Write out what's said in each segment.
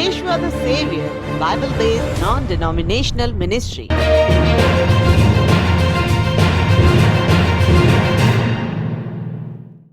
Yeshua the Savior, Bible-based non-denominational ministry.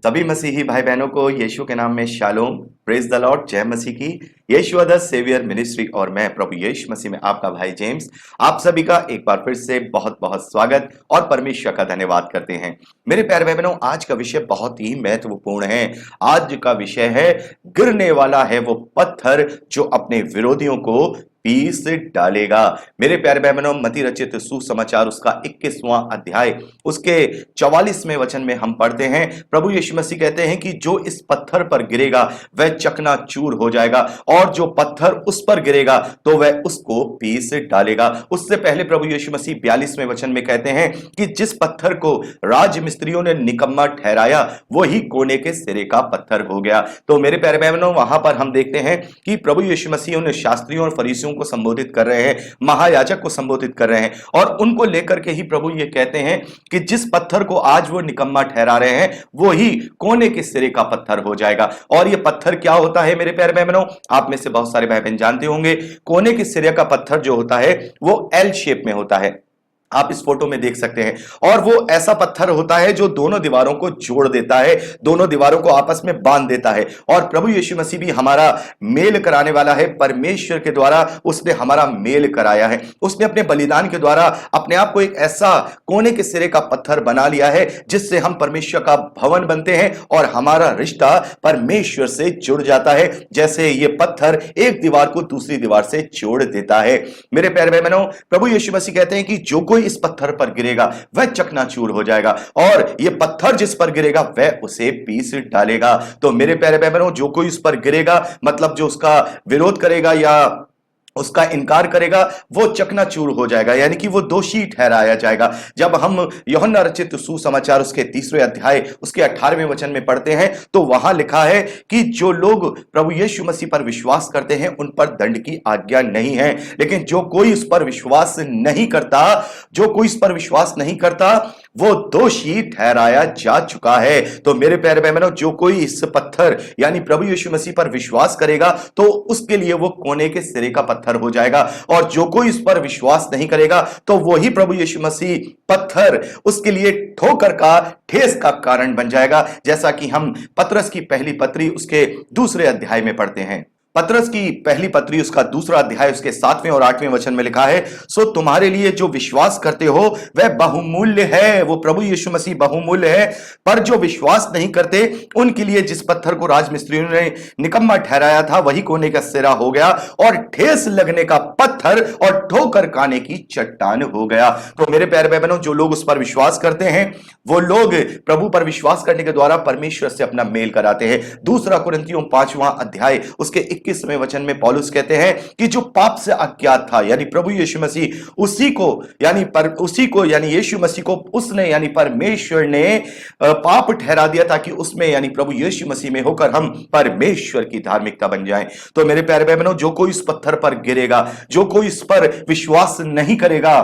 सभी मसीही भाई बहनों को यीशु के नाम में शालोम, प्रेज द लॉर्ड, जय मसीह की। यीशु द सेवियर मिनिस्ट्री और मैं प्रभु यीशु मसीह में आपका भाई जेम्स, आप सभी का एक बार फिर से बहुत बहुत स्वागत और परमेश्वर का धन्यवाद करते हैं। मेरे प्यारे भाई बहनों, आज का विषय बहुत ही महत्वपूर्ण है। आज का विषय है, गिरने वाला है वो पत्थर जो अपने विरोधियों को पीस डालेगा। मेरे प्यारे भाई बहनों, मत्ती रचित सुसमाचार उसका 21वां अध्याय उसके 44वें वचन में हम पढ़ते हैं, प्रभु यीशु मसीह कहते हैं कि जो इस पत्थर पर गिरेगा वह चकनाचूर हो जाएगा और जो पत्थर उस पर गिरेगा तो वह उसको पीस डालेगा। उससे पहले प्रभु यीशु मसीह 42वें वचन में कहते हैं कि जिस पत्थर को राज मिस्त्रियों ने निकम्मा ठहराया वही कोने के सिरे का पत्थर हो गया। तो मेरे प्यारे भाई बहनों, वहां पर हम देखते हैं कि प्रभु यीशु मसीह उन शास्त्रियों और फरीसियों को संबोधित कर रहे हैं, महायाजक को संबोधित कर रहे हैं और उनको लेकर के ही प्रभु ये कहते हैं कि जिस पत्थर को आज वो निकम्मा ठहरा रहे हैं वो ही कोने के सिरे का पत्थर हो जाएगा। और ये पत्थर क्या होता है मेरे प्यारे भाई बहनों, आप में से बहुत सारे भाई बहन जानते होंगे, कोने के सिरे का पत्थर जो होता है वो एल शेप में होता है। आप इस फोटो में देख सकते हैं और वो ऐसा पत्थर होता है जो दोनों दीवारों को जोड़ देता है, दोनों दीवारों को आपस में बांध देता है। और प्रभु यीशु मसीह भी हमारा मेल कराने वाला है। परमेश्वर के द्वारा उसने हमारा मेल कराया है। उसने अपने बलिदान के द्वारा अपने आप को एक ऐसा कोने के सिरे का पत्थर बना लिया है जिससे हम परमेश्वर का भवन बनते हैं और हमारा रिश्ता परमेश्वर से जुड़ जाता है, जैसे ये पत्थर एक दीवार को दूसरी दीवार से जोड़ देता है। मेरे प्यारे भाई बहनों, प्रभु यीशु मसीह कहते हैं कि जो इस पत्थर पर गिरेगा वह चकनाचूर हो जाएगा और यह पत्थर जिस पर गिरेगा वह उसे पीस डालेगा। तो मेरे प्यारे भाई बहनों, जो कोई उस पर गिरेगा मतलब जो उसका विरोध करेगा या उसका इनकार करेगा वो चकनाचूर हो जाएगा, यानी कि वो दोषी ठहराया जाएगा। जब हम यूहन्ना रचित सुसमाचार उसके 3वें अध्याय उसके 18वें वचन में पढ़ते हैं तो वहां लिखा है कि जो लोग प्रभु यीशु मसीह पर विश्वास करते हैं उन पर दंड की आज्ञा नहीं है, लेकिन जो कोई उस पर विश्वास नहीं करता, जो कोई इस पर विश्वास नहीं करता वो दोषी ठहराया जा चुका है। तो मेरे प्यारे भाई बहनों, जो कोई इस पत्थर यानी प्रभु यीशु मसीह पर विश्वास करेगा तो उसके लिए वो कोने के सिरे का पत्थर हो जाएगा और जो कोई इस पर विश्वास नहीं करेगा तो वही प्रभु यीशु मसीह पत्थर उसके लिए ठोकर का, ठेस का कारण बन जाएगा, जैसा कि हम पतरस की पहली पत्री उसके 2 अध्याय में पढ़ते हैं। पतरस की पहली पत्री उसका 2 अध्याय उसके 7वें और 8वें वचन में लिखा है, सो तुम्हारे लिए जो विश्वास करते हो वह बहुमूल्य है। वो प्रभु यीशु मसीह बहुमूल्य है, पर जो विश्वास नहीं करते उनके लिए जिस पत्थर को राजमिस्त्रियों ने निकम्मा ठहराया था वही कोने का सिरा हो गया और ठेस लगने का पत्थर और ठोकर खाने की चट्टान हो गया। तो मेरे प्यारे भाई बहनों, जो लोग उस पर विश्वास करते हैं वो लोग प्रभु पर विश्वास करने के द्वारा परमेश्वर से अपना मेल कराते हैं। 2 कुरिन्थियों 5वां अध्याय उसके 21वें वचन में पौलुस कहते हैं कि जो पाप से अज्ञात था यानी प्रभु यीशु मसीह उसी को यानी यीशु मसीह को उसने यानी परमेश्वर ने पाप ठहरा दिया ताकि उसमें यानी प्रभु यीशु मसीह में होकर हम परमेश्वर की धार्मिकता बन जाएं। तो मेरे प्यारे भाई बहनों, जो कोई इस पत्थर पर गिरेगा, जो कोई इस पर विश्वास नहीं करेगा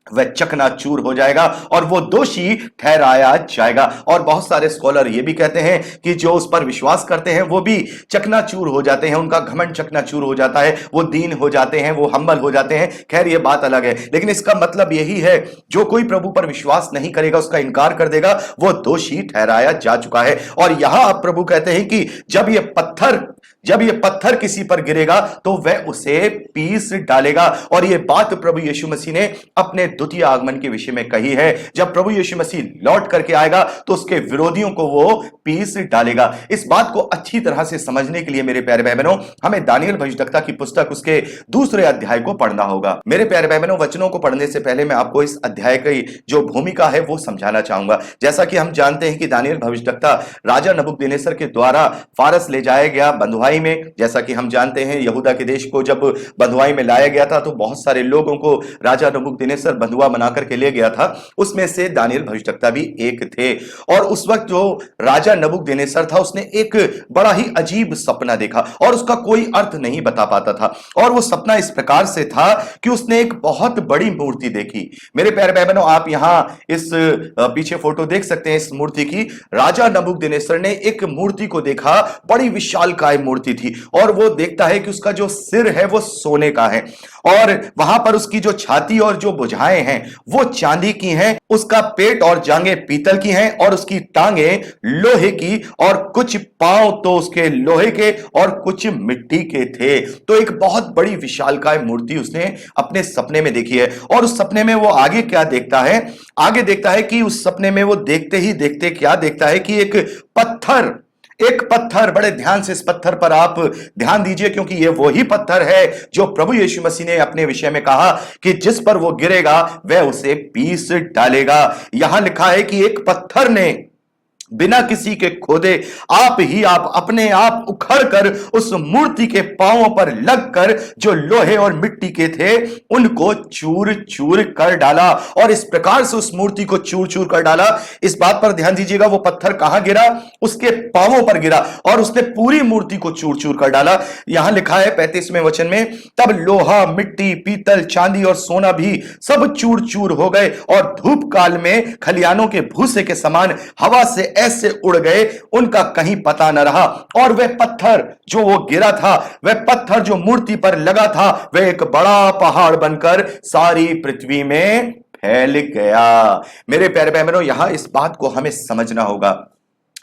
वह चकनाचूर हो जाएगा और वो दोषी ठहराया जाएगा। और बहुत सारे स्कॉलर ये भी कहते हैं कि जो उस पर विश्वास करते हैं वो भी चकनाचूर हो जाते हैं, उनका घमंड चकनाचूर हो जाता है, वो दीन हो जाते हैं, वो हम्बल हो जाते हैं। खैर ये बात अलग है, लेकिन इसका मतलब यही है जो कोई प्रभु पर विश्वास नहीं करेगा, उसका इनकार कर देगा, वो दोषी ठहराया जा चुका है। और यहां आप प्रभु कहते हैं कि जब ये पत्थर किसी पर गिरेगा तो वह उसे पीस डालेगा। और यह बात प्रभु यीशु मसीह ने अपने द्वितीय आगमन के विषय में कही है। जब प्रभु यीशु मसीह लौट करके आएगा तो उसके विरोधियों को वो पीस डालेगा। इस बात को अच्छी तरह से समझने के लिए मेरे प्यारे भाई बहनों, हमें दानिएल भविष्यद्वक्ता की पुस्तक उसके 2 अध्याय को पढ़ना होगा। मेरे प्यारे भाई बहनों, वचनों को पढ़ने से पहले मैं आपको इस अध्याय की जो भूमिका है वो समझाना चाहूंगा। जैसा कि हम जानते हैं कि दानिएल भविष्यद्वक्ता राजा नबूकदनेस्सर के द्वारा फारस ले जाया गया बंधुआई में। जैसा कि हम जानते हैं यहूदा के देश को जब बंधुआई में लाया गया था तो बहुत सारे लोगों को राजा नबूकदनेस्सर बंधुआ बना करके ले गया था, उसमें से दानिएल भविष्यद्वक्ता भी एक थे। और उस वक्त जो राजा नबूकदनेस्सर था उसने एक बड़ा ही अजीब सपना देखा और उसका कोई अर्थ नहीं बता पाता था। और वो सपना इस प्रकार से था कि उसने एक बहुत बड़ी मूर्ति देखी। मेरे प्यारे भाई बहनों, आप यहां इस पीछे फोटो देख सकते हैं इस मूर्ति की। राजा नबूकदनेस्सर ने एक मूर्ति को देखा, बड़ी विशालकाय मूर्ति मूर्ति थी और वो देखता है कि उसका जो सिर है वो सोने का है और वहां पर उसकी जो छाती और जो भुजाएं हैं वो चांदी की हैं, उसका पेट और जांघें पीतल की हैं और उसकी टांगें लोहे की और कुछ पांव तो उसके लोहे के और कुछ मिट्टी के थे। तो एक बहुत बड़ी विशालकाय मूर्ति उसने अपने सपने में देखी है और उस सपने में वो आगे क्या देखता है, आगे देखता है कि उस सपने में वो देखते ही देखते क्या देखता है कि एक पत्थर, बड़े ध्यान से इस पत्थर पर आप ध्यान दीजिए क्योंकि ये वही पत्थर है जो प्रभु यीशु मसीह ने अपने विषय में कहा कि जिस पर वो गिरेगा वह उसे पीस डालेगा। यहां लिखा है कि एक पत्थर ने बिना किसी के खोदे आप अपने आप उखड़ कर उस मूर्ति के पांवों पर लगकर जो लोहे और मिट्टी के थे उनको चूर चूर कर डाला और इस प्रकार से उस मूर्ति को चूर चूर कर डाला। इस बात पर ध्यान दीजिएगा, वो पत्थर कहां गिरा, उसके पांवों पर गिरा और उसने पूरी मूर्ति को चूर चूर कर डाला। यहां लिखा है 35वें वचन में, तब लोहा, मिट्टी, पीतल, चांदी और सोना भी सब चूर चूर हो गए और धूप काल में खलियानों के भूसे के समान हवा से ऐसे उड़ गए, उनका कहीं पता न रहा। और वह पत्थर जो वो गिरा था, वह पत्थर जो मूर्ति पर लगा था, वह एक बड़ा पहाड़ बनकर सारी पृथ्वी में फैल गया। मेरे प्यारे भाई बहनों, यहां इस बात को हमें समझना होगा।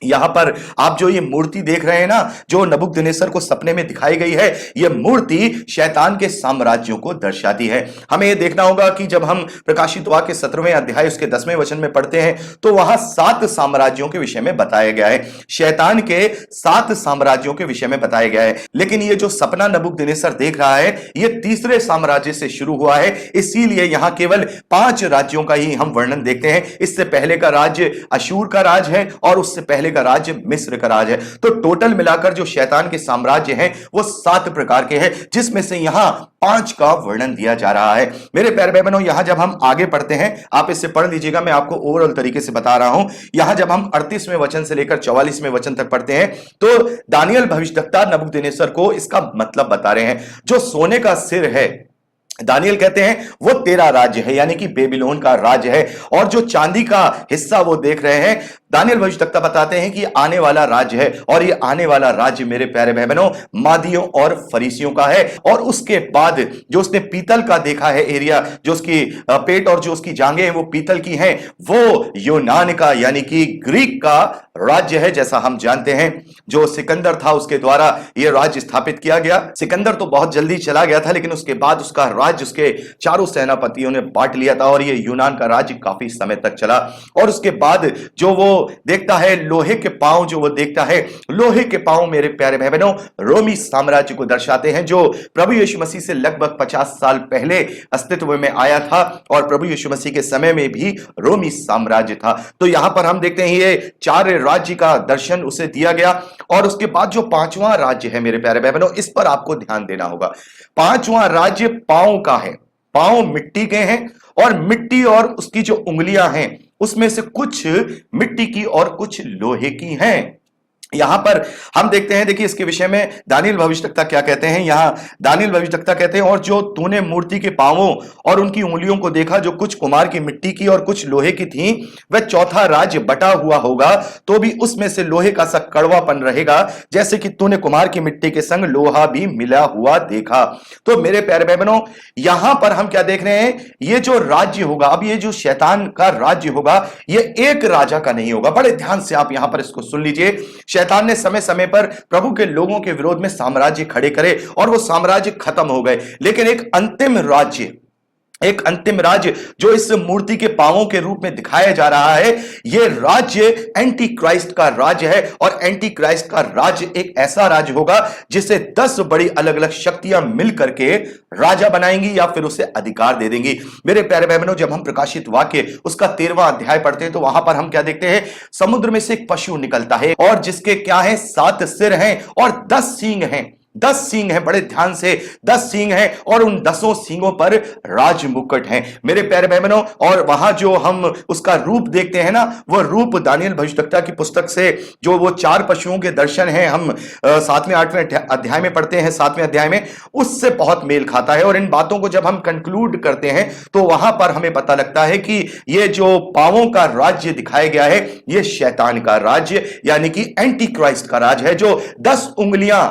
यहां पर आप जो ये मूर्ति देख रहे हैं ना, जो नबूकदनेस्सर को सपने में दिखाई गई है, ये मूर्ति शैतान के साम्राज्यों को दर्शाती है। हमें यह देखना होगा कि जब हम प्रकाशित वाक्य 17वें अध्याय उसके 10वें वचन में पढ़ते हैं तो वहां 7 साम्राज्यों के विषय में बताया गया है, शैतान के 7 साम्राज्यों के विषय में बताया गया है। लेकिन ये जो सपना नबूकदनेस्सर देख रहा है, ये तीसरे साम्राज्य से शुरू हुआ है, इसीलिए यहां केवल 5 राज्यों का ही हम वर्णन देखते हैं। इससे पहले का राज्य अशूर का राज है और उससे पहले का राज्य मिस्र का राज है। तो टोटल मिलाकर जो शैतान के साम्राज्य हैं वो 7 प्रकार के हैं, जिसमें से यहां 5 का वर्णन दिया जा रहा है। मेरे प्यारे भाई बहनों, यहां जब हम आगे पढ़ते हैं, आप इससे पढ़ लीजिएगा, मैं आपको ओवरऑल तरीके से बता रहा हूं। यहां जब हम 38वें वचन से लेकर 44वें वचन तक पढ़ते हैं तो दानियल भविष्यद्वक्ता नबूकदनेस्सर को इसका मतलब बता रहे हैं। जो सोने का सिर है, दानियल कहते हैं वो तेरा राज्य है, यानी कि बेबीलोन का राज्य है, और जो चांदी का हिस्सा वो देख रहे हैं, दानियल भविष्यद्वक्ता बताते हैं कि आने वाला राज्य है और ये आने वाला राज्य मेरे प्यारे भाई बहनों मादियों और फरीसियों का है। और उसके बाद जो उसने पीतल का देखा है एरिया, जो उसकी पेट और जो उसकी जांघें हैं वो पीतल की हैं, वो यूनान का यानी कि ग्रीक का राज्य है। जैसा हम जानते हैं जो सिकंदर था उसके द्वारा यह राज्य स्थापित किया गया। सिकंदर तो बहुत जल्दी चला गया था, लेकिन उसके बाद उसका राज्य उसके चारों सेनापतियों ने बांट लिया था और यह यूनान का राज्य काफी समय तक चला। और उसके बाद जो वो देखता है लोहे के पांव, जो वो देखता है लोहे के पांव मेरे प्यारे भाई बहनों रोमी साम्राज्य को दर्शाते हैं, जो प्रभु यीशु मसीह से लगभग 50 साल पहले अस्तित्व में आया था और प्रभु यीशु मसीह के समय में भी रोमी साम्राज्य था। तो यहां पर हम देखते हैं ये 4 राज्य का दर्शन उसे दिया गया। और उसके बाद जो 5वां राज्य है मेरे प्यारे भाई बहनों, इस पर आपको ध्यान देना होगा। 5वां राज्य पांव का है, पांव मिट्टी के हैं और मिट्टी और उसकी जो उंगलियां हैं उसमें से कुछ मिट्टी की और कुछ लोहे की हैं। यहां पर हम देखते हैं, देखिए इसके विषय में दानियल भविष्यद्वक्ता क्या कहते हैं। यहां दानियल भविष्यद्वक्ता कहते हैं, और जो तूने मूर्ति के पांवों और उनकी उंगलियों को देखा, जो कुछ कुमार की मिट्टी की और कुछ लोहे की थी, वह चौथा राज्य बटा हुआ होगा, तो भी उसमें से लोहे का सा कड़वापन रहेगा, जैसे कि तूने कुमार की मिट्टी के संग लोहा भी मिला हुआ देखा। तो मेरे प्यारे भाई बहनों, यहां पर हम क्या देख रहे हैं, ये जो राज्य होगा, अब ये जो शैतान का राज्य होगा, ये एक राजा का नहीं होगा। बड़े ध्यान से आप यहां पर इसको सुन लीजिए। शैतान ने समय समय पर प्रभु के लोगों के विरोध में साम्राज्य खड़े करे और वो साम्राज्य खत्म हो गए, लेकिन एक अंतिम राज्य जो इस मूर्ति के पांवों के रूप में दिखाया जा रहा है, यह राज्य एंटी क्राइस्ट का राज्य है। और एंटी क्राइस्ट का राज्य एक ऐसा राज्य होगा जिसे 10 बड़ी अलग अलग शक्तियां मिलकर के राजा बनाएंगी या फिर उसे अधिकार दे देंगी। मेरे प्यारे भाई बहनों, जब हम प्रकाशित वाक्य उसका 13वां अध्याय पढ़ते हैं तो वहां पर हम क्या देखते हैं, समुद्र में से एक पशु निकलता है और जिसके क्या है, 7 सिर हैं और 10 सींग हैं। 10 सींग हैं, बड़े ध्यान से 10 सींग हैं और उन 10 सींगों पर राज मुकुट हैं मेरे प्यारे भाई बहनों। और वहां जो हम उसका रूप देखते हैं ना, वह रूप दानियल भविष्यद्वक्ता की पुस्तक से जो वो 4 पशुओं के दर्शन हैं, हम 7वें 8वें अध्याय में पढ़ते हैं, 7वें अध्याय में, उससे बहुत मेल खाता है। और इन बातों को जब हम कंक्लूड करते हैं तो वहां पर हमें पता लगता है कि ये जो पांवों का राज्य दिखाया गया है, ये शैतान का राज्य यानी कि एंटी क्राइस्ट का राज है, जो 10 उंगलियां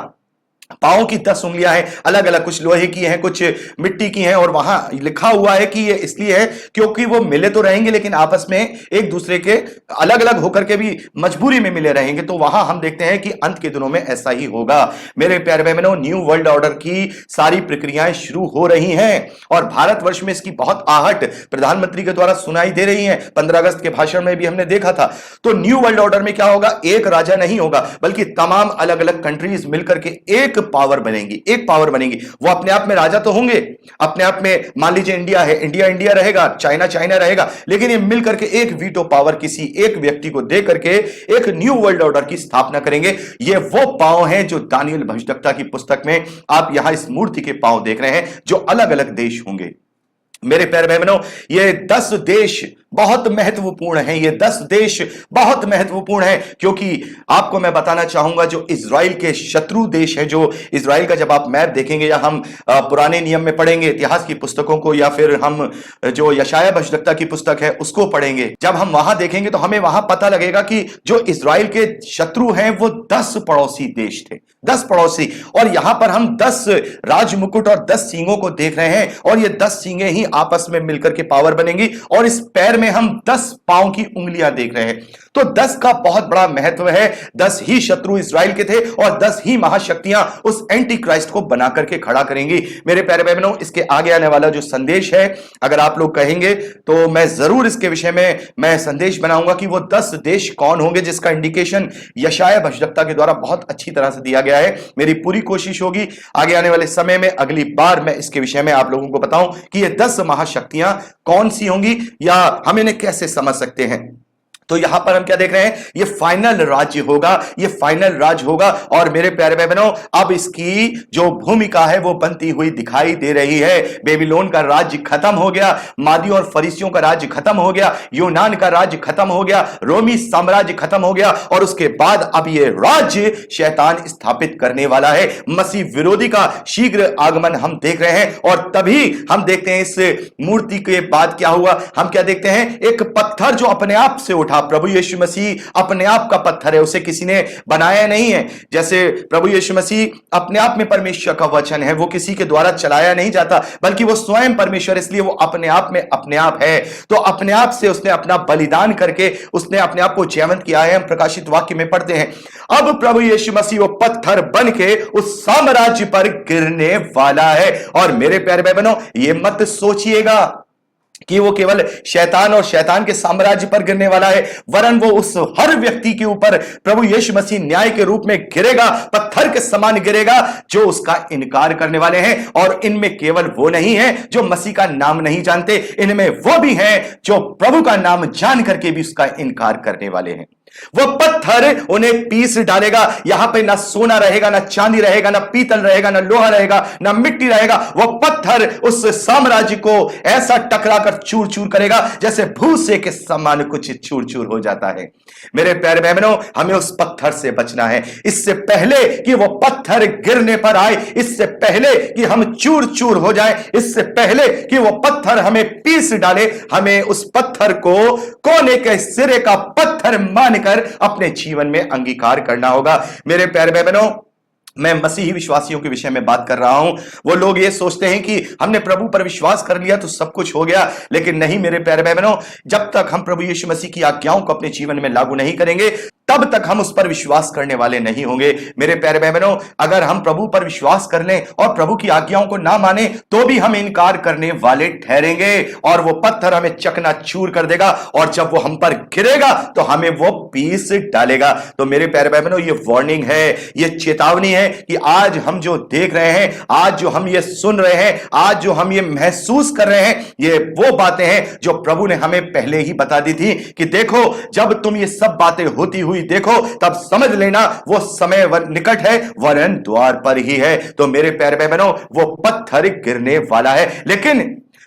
पांव की 10 उंगलियां हैं, अलग अलग, कुछ लोहे की हैं, कुछ मिट्टी की हैं, और वहां लिखा हुआ है कि ये इसलिए है क्योंकि वो मिले तो रहेंगे लेकिन आपस में एक दूसरे के अलग अलग होकर के भी मजबूरी में मिले रहेंगे। तो वहां हम देखते हैं कि अंत के दिनों में ऐसा ही होगा। मेरे प्यारे भाई बहनों, न्यू वर्ल्ड ऑर्डर की सारी प्रक्रियाएं शुरू हो रही हैं और भारतवर्ष में इसकी बहुत आहट प्रधानमंत्री के द्वारा सुनाई दे रही है। 15 अगस्त के भाषण में भी हमने देखा था। तो न्यू वर्ल्ड ऑर्डर में क्या होगा, एक राजा नहीं होगा बल्कि तमाम अलग अलग कंट्रीज मिलकर के एक पावर बनेगी, एक पावर बनेगी। वो अपने आप में राजा तो होंगे, अपने आप में, मान लीजिए इंडिया है, इंडिया इंडिया रहेगा, चाइना चाइना रहेगा, लेकिन ये मिलकर के एक वीटो पावर किसी एक व्यक्ति को दे करके एक न्यू वर्ल्ड ऑर्डर की स्थापना करेंगे। ये वो पांव हैं जो दानियल भविष्यद्वक्ता की पुस्तक में आप यहां इस मूर्ति के पांव देख रहे हैं, जो अलग अलग देश होंगे। मेरे प्यारे भाई बहनों, ये 10 देश बहुत महत्वपूर्ण हैं, ये 10 देश बहुत महत्वपूर्ण हैं, क्योंकि आपको मैं बताना चाहूंगा जो इजराइल के शत्रु देश है, जो इजराइल का जब आप मैप देखेंगे या हम पुराने नियम में पढ़ेंगे इतिहास की पुस्तकों को, या फिर हम जो यशायाह भविष्यद्वक्ता की पुस्तक है उसको पढ़ेंगे, जब हम वहां देखेंगे तो हमें वहां पता लगेगा कि जो इजराइल के शत्रु हैं वो 10 पड़ोसी देश थे, 10 पड़ोसी। और यहां पर हम 10 राजमुकुट और 10 सींगों को देख रहे हैं, और ये 10 सींगे ही आपस में मिलकर के पावर बनेंगी, और इस पैर में हम 10 पांव की उंगलियां देख रहे हैं। तो 10 का बहुत बड़ा महत्व है। 10 ही शत्रु इजराइल के थे और 10 ही महाशक्तियां उस एंटी क्राइस्ट को बना करके खड़ा करेंगी। मेरे प्यारे भाई बहनों, इसके आगे आने वाला जो संदेश है, अगर आप लोग कहेंगे तो मैं जरूर इसके विषय में मैं संदेश बनाऊंगा कि वो 10 देश कौन होंगे, जिसका इंडिकेशन यशायाह भविष्यद्वक्ता के द्वारा बहुत अच्छी तरह से दिया गया है। मेरी पूरी कोशिश होगी आगे आने वाले समय में, अगली बार मैं इसके विषय में आप लोगों को बताऊं कि ये 10 महाशक्तियां कौन सी होंगी या हम इन्हें कैसे समझ सकते हैं। तो यहां पर हम क्या देख रहे हैं, ये फाइनल राज्य होगा, ये फाइनल राज होगा। और मेरे प्यारे भाई बहनों, अब इसकी जो भूमिका है वो बनती हुई दिखाई दे रही है। बेबीलोन का राज्य खत्म हो गया, मादियों और फरीसियों का राज्य खत्म हो गया, यूनान का राज्य खत्म हो गया, रोमी साम्राज्य खत्म हो गया, और उसके बाद अब ये राज्य शैतान स्थापित करने वाला है। मसीह विरोधी का शीघ्र आगमन हम देख रहे हैं। और तभी हम देखते हैं इस मूर्ति के बाद क्या हुआ, हम क्या देखते हैं, एक पत्थर जो अपने आप से उठा। प्रभु यीशु मसीह अपने आप का पत्थर है, उसे किसी ने बनाया नहीं है। जैसे प्रभु यीशु मसीह अपने आप में परमेश्वर का वचन है, वो किसी के द्वारा चलाया नहीं जाता, बल्कि वो स्वयं परमेश्वर, इसलिए वो अपने आप में अपने आप है। तो अपने आप से उसने अपना बलिदान करके उसने अपने आप को जीवंत किया है। हम प्रकाशित वाक्य में पढ़ते हैं, अब प्रभु यीशु मसीह वो पत्थर बन के उस साम्राज्य पर गिरने वाला है। और मेरे प्यारे भाई बहनों, ये मत सोचिएगा कि वो केवल शैतान और शैतान के साम्राज्य पर गिरने वाला है, वरन वो उस हर व्यक्ति के ऊपर प्रभु यीशु मसीह न्याय के रूप में गिरेगा, पत्थर के समान गिरेगा, जो उसका इनकार करने वाले हैं। और इनमें केवल वो नहीं है जो मसीह का नाम नहीं जानते, इनमें वो भी हैं जो प्रभु का नाम जान करके भी उसका इनकार करने वाले हैं। वो पत्थर उन्हें पीस डालेगा। यहां पे ना सोना रहेगा, ना चांदी रहेगा, ना पीतल रहेगा, ना लोहा रहेगा, ना मिट्टी रहेगा। वो पत्थर उस साम्राज्य को ऐसा टकरा कर चूर चूर करेगा जैसे भूसे के समान कुछ चूर चूर हो जाता है। मेरे प्यारे बहनों, हमें उस पत्थर से बचना है। इससे पहले कि वो पत्थर गिरने पर आए, इससे पहले कि हम चूर चूर हो जाए, इससे पहले कि वो पत्थर हमें पीस डाले, हमें उस पत्थर को कोने के सिरे का पत्थर मान कर अपने जीवन में अंगीकार करना होगा। मेरे प्यारे भाई बहनों, मैं मसीही विश्वासियों के विषय में बात कर रहा हूं। वो लोग ये सोचते हैं कि हमने प्रभु पर विश्वास कर लिया तो सब कुछ हो गया, लेकिन नहीं मेरे प्यारे भाई बहनों, जब तक हम प्रभु यीशु मसीह की आज्ञाओं को अपने जीवन में लागू नहीं करेंगे तब तक हम उस पर विश्वास करने वाले नहीं होंगे। मेरे प्यारे भाई बहनों, अगर हम प्रभु पर विश्वास कर लें और प्रभु की आज्ञाओं को ना माने तो भी हम इनकार करने वाले ठहरेंगे, और वो पत्थर हमें चकनाचूर कर देगा, और जब वो हम पर गिरेगा तो हमें वो पीस डालेगा। तो मेरे प्यारे भाई बहनों, ये वार्निंग है, ये चेतावनी है कि आज हम जो देख रहे हैं, आज जो हम ये सुन रहे हैं, आज जो हम ये महसूस कर रहे हैं, ये वो बातें हैं जो प्रभु ने हमें पहले ही बता दी थी कि देखो, जब तुम ये सब बातें होती हुई देखो तब समझ लेना वो समय निकट है, वरन द्वार पर ही है। तो मेरे प्यारे भाई बहनों, वो पत्थर गिरने वाला है। लेकिन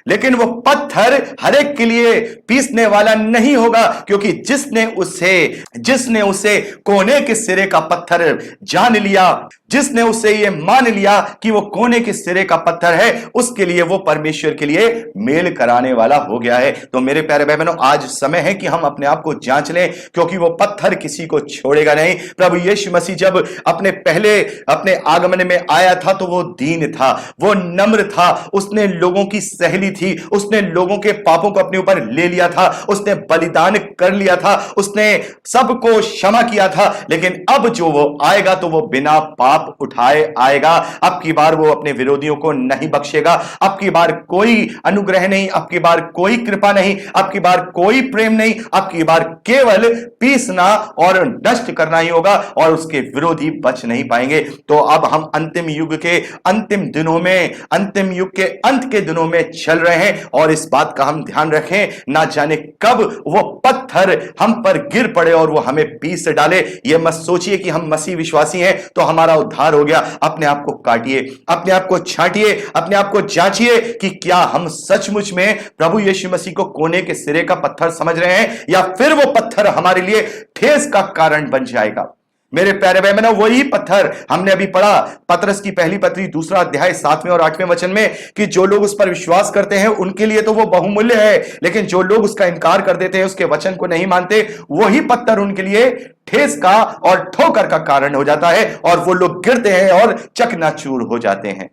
लेकिन वो पत्थर हर एक के लिए पीसने वाला नहीं होगा, क्योंकि जिसने उसे कोने के सिरे का पत्थर जान लिया, जिसने उसे ये मान लिया कि वो कोने के सिरे का पत्थर है, उसके लिए वो परमेश्वर के लिए मेल कराने वाला हो गया है। तो मेरे प्यारे भाई बहनों, आज समय है कि हम अपने आप को जांच लें, क्योंकि वो पत्थर किसी को छोड़ेगा नहीं। प्रभु यीशु मसीह जब अपने आगमन में आया था तो वो दीन था, वो नम्र था, उसने लोगों की सहेली थी, उसने लोगों के पापों को अपने ऊपर ले लिया था, उसने बलिदान कर लिया था, उसने सबको क्षमा किया था। लेकिन अब जो वो आएगा तो वो बिना पाप उठाए आएगा। अब की बार वो अपने विरोधियों को नहीं बख्शेगा, अब की बार कोई अनुग्रह नहीं, अब की बार कोई कृपा नहीं, अब की बार कोई प्रेम नहीं, अब की बार केवल पीसना और नष्ट करना ही होगा, और उसके विरोधी बच नहीं पाएंगे। तो अब हम अंतिम युग के अंतिम दिनों में, अंतिम युग के अंत के दिनों में चल रहे हैं, और इस बात का हम ध्यान रखें, ना जाने कब वो पत्थर हम पर गिर पड़े और वो हमें पीस डाले। ये मत सोचिए कि हम मसीह विश्वासी हैं तो हमारा उद्धार हो गया। अपने आप को काटिए, अपने आप को छांटिए, अपने आप को जांचिए कि क्या हम सचमुच में प्रभु यीशु मसीह को कोने के सिरे का पत्थर समझ रहे हैं, या फिर वो पत्थर हमारे लिए ठेस का कारण बन जाएगा। मेरे प्यारे भाई बहनों, वही पत्थर हमने अभी पढ़ा पतरस की पहली पत्री 2 अध्याय 7वें और 8वें वचन में, कि जो लोग उस पर विश्वास करते हैं उनके लिए तो वो बहुमूल्य है, लेकिन जो लोग उसका इनकार कर देते हैं, उसके वचन को नहीं मानते, वही पत्थर उनके लिए ठेस का और ठोकर का कारण हो जाता है, और वो लोग गिरते हैं और चकनाचूर हो जाते हैं।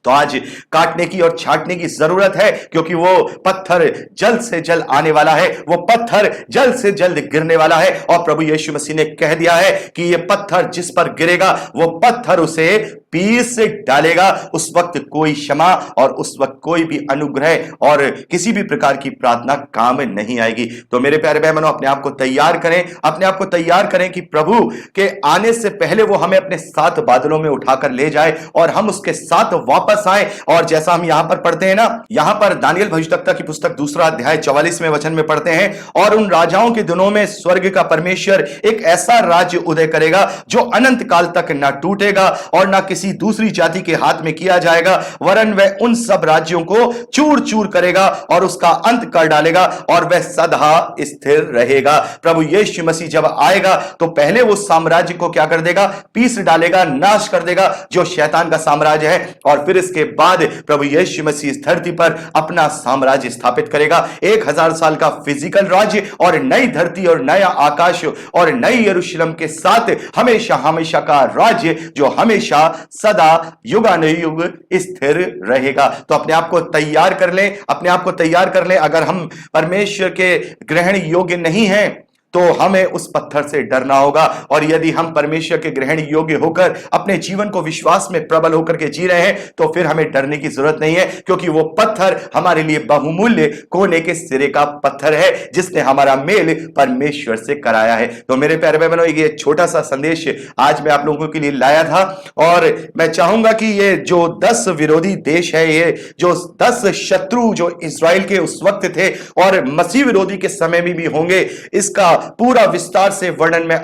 तो आज काटने की और छांटने की जरूरत है, क्योंकि वो पत्थर जल्द से जल्द आने वाला है, वो पत्थर जल्द से जल्द गिरने वाला है। और प्रभु यीशु मसीह ने कह दिया है कि ये पत्थर जिस पर गिरेगा वो पत्थर उसे पीस डालेगा। उस वक्त कोई क्षमा और उस वक्त कोई भी अनुग्रह और किसी भी प्रकार की प्रार्थना काम नहीं आएगी। तो मेरे प्यारे भाई बहनों, अपने आप को तैयार करें, अपने आप को तैयार करें कि प्रभु के आने से पहले वो हमें अपने साथ बादलों में उठाकर ले जाए और हम उसके साथ वापस आए। और जैसा हम यहां पर पढ़ते हैं ना, यहां पर दानियल भविष्यद्वक्ता की पुस्तक 2 अध्याय 44वें वचन में पढ़ते हैं, और उन राजाओं के दिनों में स्वर्ग का परमेश्वर एक ऐसा राज्य उदय करेगा जो अनंत काल तक ना टूटेगा और ना किसी दूसरी जाति के हाथ में किया जाएगा, वरन वह उन सब राज्यों को चूर चूर करेगा और उसका अंत कर डालेगा, और वह सदा स्थिर रहेगा। प्रभु यीशु मसीह जब आएगा तो पहले वो साम्राज्य को क्या कर देगा? पीस डालेगा, नाश कर देगा, जो शैतान का साम्राज्य है। और फिर इसके बाद प्रभु यीशु मसीह इस धरती पर अपना साम्राज्य स्थापित करेगा, 1000 साल का फिजिकल राज्य, और नई धरती और नया आकाश और नई यरूशलेम के साथ हमेशा हमेशा का राज्य, जो हमेशा सदा युगानुयुग स्थिर रहेगा। तो अपने आप को तैयार कर लें, अपने आप को तैयार कर लें। अगर हम परमेश्वर के ग्रहण योग्य नहीं हैं तो हमें उस पत्थर से डरना होगा, और यदि हम परमेश्वर के ग्रहण योग्य होकर अपने जीवन को विश्वास में प्रबल होकर के जी रहे हैं तो फिर हमें डरने की जरूरत नहीं है, क्योंकि वो पत्थर हमारे लिए बहुमूल्य कोने के सिरे का पत्थर है, जिसने हमारा मेल परमेश्वर से कराया है। तो मेरे प्यारे भाई बहनों, ये छोटा सा संदेश आज मैं आप लोगों के लिए लाया था, और मैं चाहूंगा कि ये जो 10 विरोधी देश है, ये जो 10 शत्रु जो इस्राएल के उस वक्त थे और मसीह विरोधी के समय में भी होंगे, इसका पूरा विस्तार से वर्णन मैं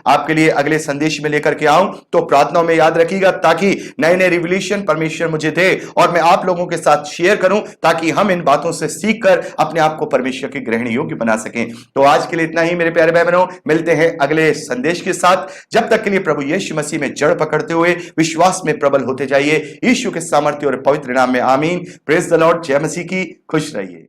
आपके लिए अगले संदेश में लेकर के आऊं। तो प्रार्थनाओं में याद रखिएगा, ताकि नए नए रिवलेशन परमेश्वर मुझे दे और मैं आप लोगों के साथ शेयर करूं, ताकि हम इन बातों से सीखकर अपने आप को परमेश्वर के ग्रहण योग्य बना सकें। तो आज के लिए इतना ही मेरे प्यारे भाई बहनों, मिलते हैं अगले संदेश के साथ। जब तक के लिए प्रभु यीशु मसीह में जड़ पकड़ते हुए विश्वास में प्रबल होते जाइए। यीशु के सामर्थ्य और पवित्र नाम में आमीन। Praise the Lord. जय मसीह की। खुश रहिए।